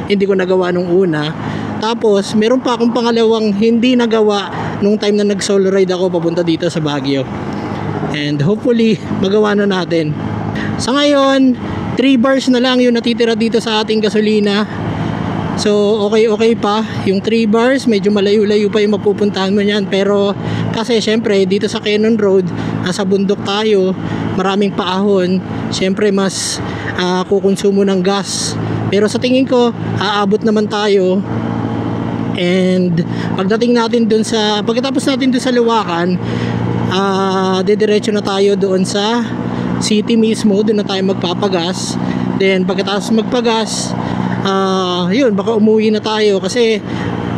hindi ko nagawa nung una. Tapos, meron pa akong pangalawang hindi nagawa nung time na nag-solo ride ako papunta dito sa Baguio. And hopefully, magawa na natin. Sa ngayon, 3 bars na lang yung natitira dito sa ating gasolina. So, okay pa. Yung 3 bars, medyo malayo-layo pa yung mapupuntahan mo niyan. Pero, kasi syempre, dito sa Cannon Road, nasa bundok tayo, maraming paahon. Syempre, mas kukonsumo ng gas. Pero sa tingin ko, aabot naman tayo. And, pagkatapos natin dun sa Luwakan, didiretso na tayo doon sa city mismo. Doon na tayo magpapagas. Then, pagkatapos magpagas, yun, baka umuwi na tayo kasi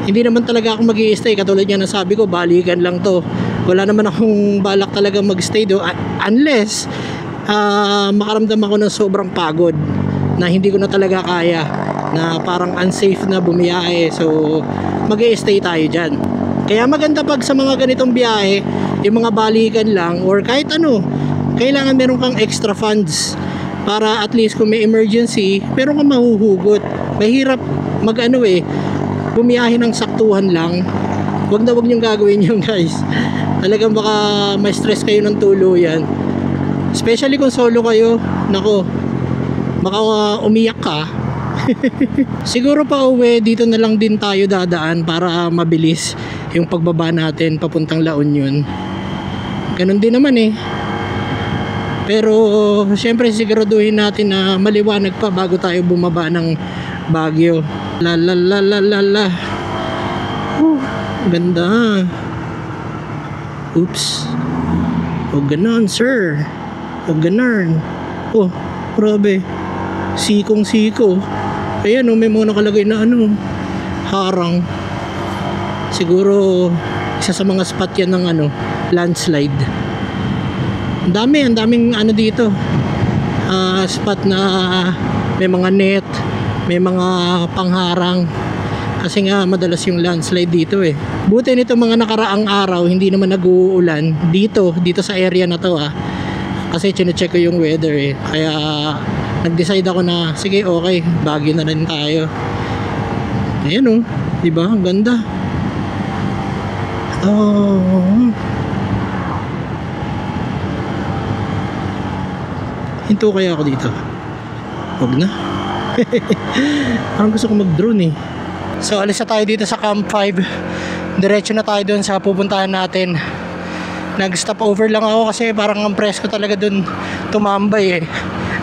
hindi naman talaga ako mag-i-stay. Katulad nga na sabi ko, balikan lang to. Wala naman akong balak talaga mag-stay do unless makaramdam ako ng sobrang pagod na hindi ko na talaga kaya, na parang unsafe na bumiyahe. So mag-i-stay tayo dyan. Kaya maganda pag sa mga ganitong biyahe, yung mga balikan lang or kahit ano, kailangan meron kang extra funds para at least kung may emergency, meron kang mahuhugot. Mahirap bumiyahe ng saktuhan lang. Wag niyong gagawin yun, guys. Talagang baka may stress kayo ng tuluyan. Especially kung solo kayo. Nako, baka umiyak ka. Siguro pa uwi, dito na lang din tayo dadaan para mabilis yung pagbaba natin papuntang La Union. Ganun din naman eh. Pero syempre siguraduhin natin na maliwanag pa bago tayo bumaba ng Baguio. La la la la la la. Ganda. Oops. Huwag ganun, sir. Huwag ganun. Oh, grabe. Sikong siko. Ayan, may mga nakalagay na harang. Siguro isa sa mga spot yan ng landslide. Ang daming dito. Spot na may mga net, may mga pangharang. Kasi nga madalas yung landslide dito eh. Buti nito mga nakaraang araw hindi naman nag-uulan dito sa area na to Kasi chine-check ko yung weather eh. Kaya nag-decide ako na sige, okay, Baguio na rin tayo. Ayan di ba? Ang ganda. Hinto kaya ako dito? Huwag na. Parang gusto ko mag-drone eh. So alis na tayo dito sa Camp 5. Diretso na tayo dun sa pupuntahan natin. Nag-stop over lang ako kasi parang ang press ko talaga dun tumambay eh.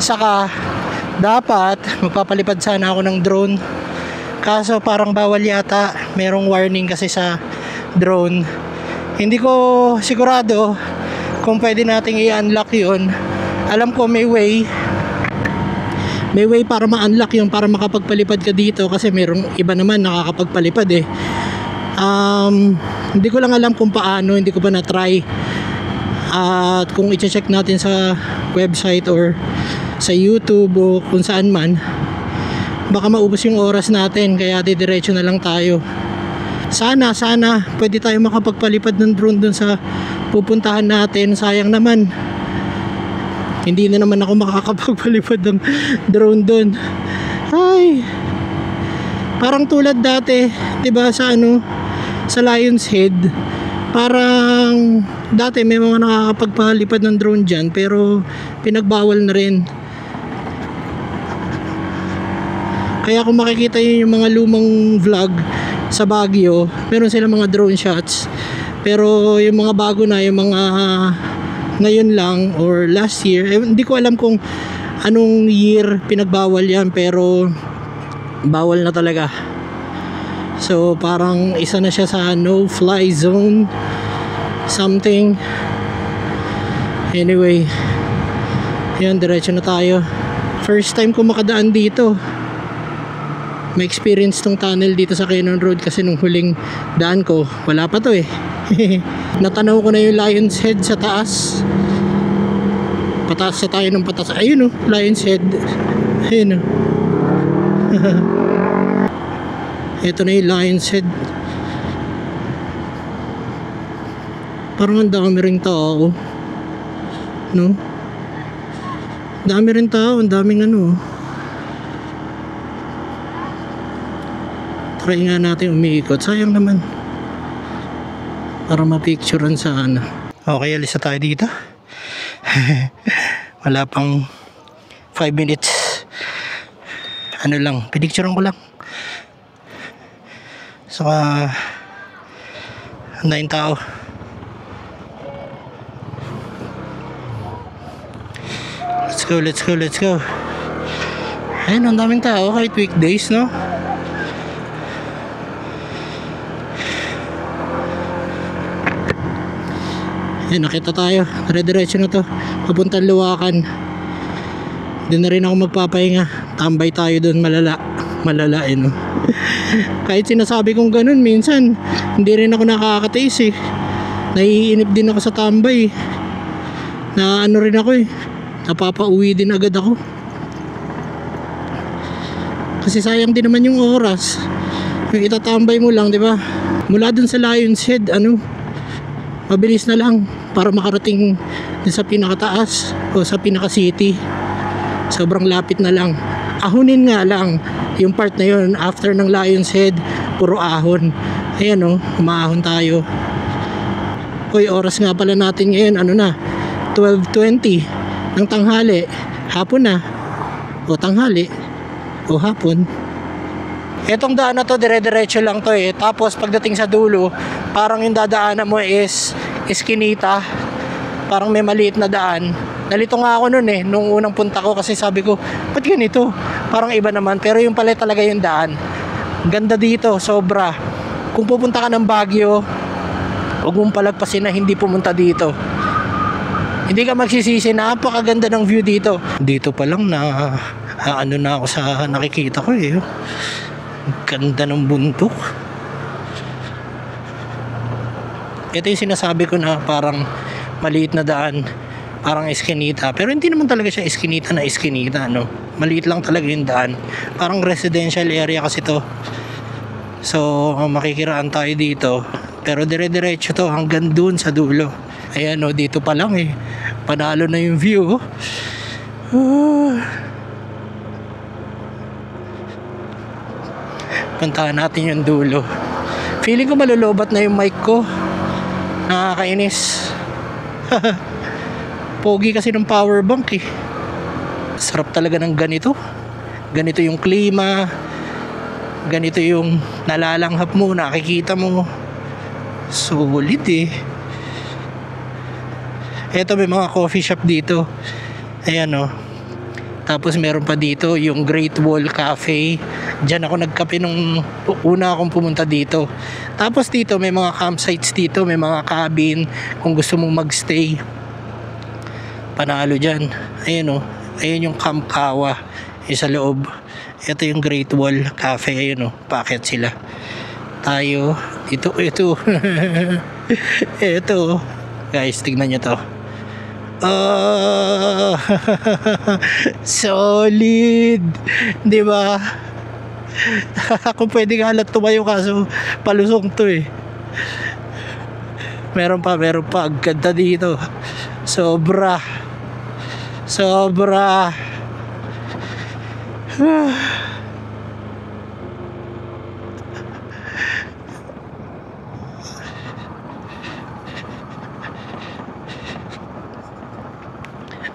Saka dapat magpapalipad sana ako ng drone. Kaso parang bawal yata. Merong warning kasi sa drone. Hindi ko sigurado kung pwede nating i-unlock yun. Alam ko may way para ma-unlock yun, para makapagpalipad ka dito kasi merong iba naman nakakapagpalipad eh. Hindi ko lang alam kung paano, hindi ko pa na-try. At kung i-check natin sa website or sa YouTube o kung saan man, baka maubos yung oras natin, kaya didiretso na lang tayo. Sana pwede tayo makapagpalipad ng drone dun sa pupuntahan natin. Sayang naman, hindi na naman ako makakapagpalipad ng drone doon. Ay, Parang tulad dati, 'di ba, sa ano, sa Lion's Head. Parang dati may mga nakakapagpalipad ng drone diyan pero pinagbawal na rin. Kaya kung makikita niyo yung mga lumang vlog sa Baguio, meron silang mga drone shots. Pero yung mga bago na, yung mga ngayon lang or last year, hindi ko alam kung anong year pinagbawal yan, pero bawal na talaga. So parang isa na siya sa no fly zone something. Anyway, yan, diretso na tayo. First time ko makadaan dito. May experience tong tunnel dito sa Cannon Road kasi nung huling daan ko wala pa to eh. Natanaw ko na yung Lion's Head sa taas. Pataas sa tayo ng pataas. Ayun oh, Lion's Head. Ayun oh. Ito na yung Lion's Head. Parang ang dami ring tao, no? Dami rin tao, ang daming ano. Try nga natin umiikot. Sayang naman. Para mapicturean sa ano. Okay, alis na tayo dito. Wala pang 5 minutes. Ano lang, pinicturean ko lang. Saka andayin tao. Let's go. Ayun, ang daming tao kahit weekdays, no? Ayun, nakita tayo. Dire-diretso na to. Papuntang Luwakan. Doon na rin ako magpapahinga. Tambay tayo doon, malala eh, no? Kahit sinasabi kong ganun, minsan hindi rin ako nakakatiis eh. Naiinip din ako sa tambay. Na ano rin ako eh, napapauwi din agad ako. Kasi sayang din naman yung oras. Yung itatambay mo lang, di ba? Mula dun sa Lion's Head, ano, mabilis na lang para makarating din sa pinakataas o sa pinaka city. Sobrang lapit na lang. Ahonin nga lang yung part na yun. After ng Lion's Head, puro ahon. Ayan o, umaahon tayo. Uy, oras nga pala natin ngayon, ano na, 12:20 ng tanghali. Hapon na, o tanghali, o hapon. Etong daan na to, dire-diretso lang to eh. Tapos pagdating sa dulo, parang yung dadaanan mo is Eskinita. Parang may maliit na daan. Nalito nga ako nun eh, nung unang punta ko kasi sabi ko, ba't ganito? Parang iba naman, pero yung pala talaga yung daan. Ganda dito, sobra. Kung pupunta ka ng Baguio, huwag mong palagpasin na hindi pumunta dito. Hindi ka magsisisi, napakaganda ng view dito. Dito pa lang na ano na ako sa nakikita ko eh. Ganda ng bundok. Ito yung sinasabi ko na parang maliit na daan, parang eskinita, pero hindi naman talaga siya eskinita na eskinita, no? Maliit lang talaga yung daan, parang residential area kasi to. So makikiraan tayo dito, pero dire-diretso to hanggang dun sa dulo. Ayan o, dito pa lang eh, panalo na yung view. Puntahan natin yung dulo. Feeling ko malulobat na yung mic ko. Nakakainis. Pogi kasi ng power bank eh. Sarap talaga ng ganito. Ganito yung klima. Ganito yung nalalanghap mo, nakikita mo. Solid eh. Eto, may mga coffee shop dito. Ayan o. Tapos meron pa dito yung Great Wall Cafe. Diyan ako nagkape nung una akong pumunta dito. Tapos dito may mga campsites dito, may mga cabin kung gusto mong magstay. Panalo dyan. Ayan o. Ayan yung Camp Kawa. Yung sa loob. Ito yung Great Wall Cafe. Ayan o. Packet sila. Tayo. Ito. Ito. Guys, tignan nyo to. Solid. Diba? Kung pwede nga lang tumayo kaso palusong to eh. Meron pa. Ang ganda dito. Sobra.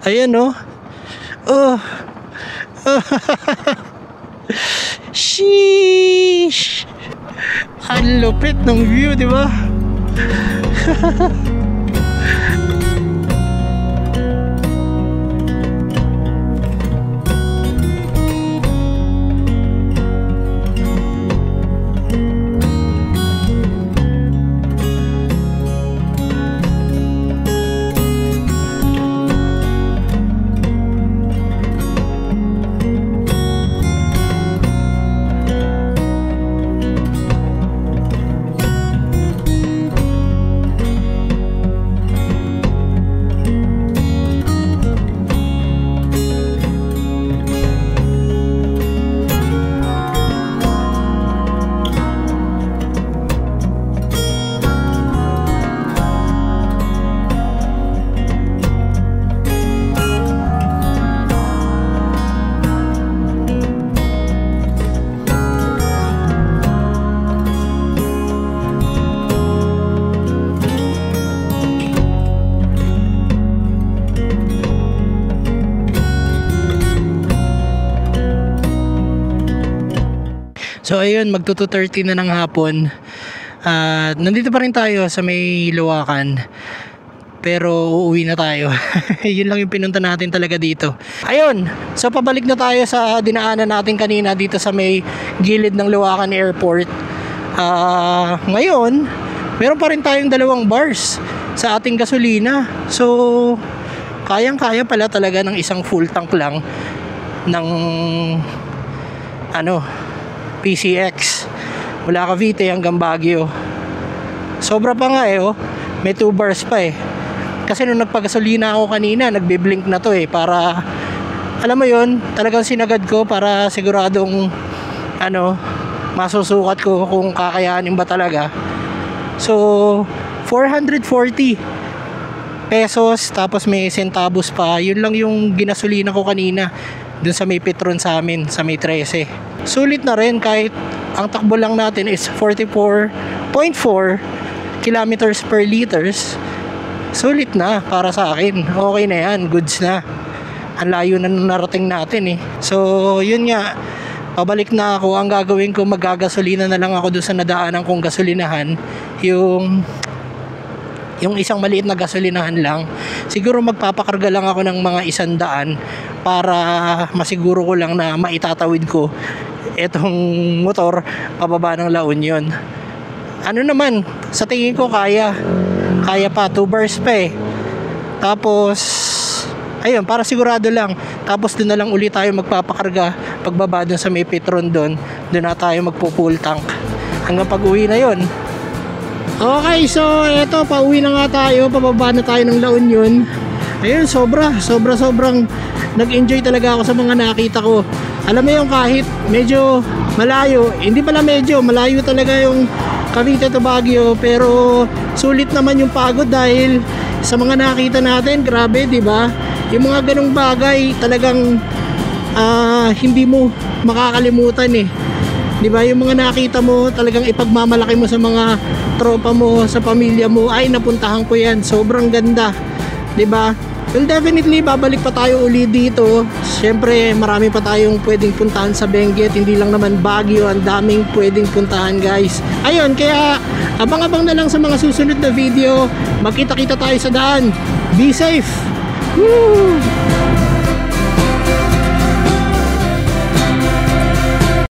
Ayan oh. Oh. Sheesh. Ang lupit ng view, di ba? So ayun, magto 2:30 na ng hapon. Nandito pa rin tayo sa may Luwakan. Pero uuwi na tayo. Yun lang yung pinunta natin talaga dito. Ayun, so pabalik na tayo sa dinaanan natin kanina dito sa may gilid ng Luwakan Airport. Ngayon, meron pa rin tayong 2 bars sa ating gasolina. So kayang-kaya pala talaga ng isang full tank lang ng PCX mula Cavite hanggang Baguio. Sobra pa nga oh. May 2 bars pa eh. Kasi nung nagpagasolina ako kanina, nagbe-blink na to eh, para alam mo yon, talagang sinagad ko para siguradong masusukat ko kung kakayanin ba talaga. So 440 pesos tapos may centavos pa. Yun lang yung ginasolina ko kanina dun sa may Petron sa amin, sa may 13. Sulit na rin kahit ang takbo lang natin is 44.4 kilometers per liters. Sulit na para sa akin. Okay na yan, goods na. Ang layo na narating natin eh. So yun nga, pabalik na ako. Ang gagawin ko, magagasolina na lang ako doon sa nadaanan kong gasolinahan. Yung isang maliit na gasolinahan lang. Siguro magpapakarga lang ako ng mga 100 para masiguro ko lang na maitatawid ko etong motor pababa ng La Union. Naman, sa tingin ko kaya pa, 2 bars pa eh. Tapos ayun, para sigurado lang. Tapos doon na lang ulit tayo magpapakarga pagbaba doon sa may Petron doon na tayo magpo-full tank hanggang pag-uwi na yon. Okay, so eto, pauwi na nga tayo, pababa na tayo ng La Union. Ayun, sobrang nag-enjoy talaga ako sa mga nakita ko. Alam mo yung kahit medyo malayo, hindi pala medyo, malayo talaga yung Cavite to Baguio, pero sulit naman yung pagod dahil sa mga nakita natin, grabe, di ba? Yung mga ganong bagay talagang hindi mo makakalimutan eh. Di ba? Yung mga nakita mo, talagang ipagmamalaki mo sa mga tropa mo, sa pamilya mo, ay napuntahan ko yan, sobrang ganda, di ba? Well, definitely babalik pa tayo uli dito. Siyempre marami pa tayong pwedeng puntahan sa Benguet, hindi lang naman Baguio, ang daming pwedeng puntahan guys. Ayun, kaya abang-abang na lang sa mga susunod na video. Magkita-kita tayo sa daan. Be safe. Woo!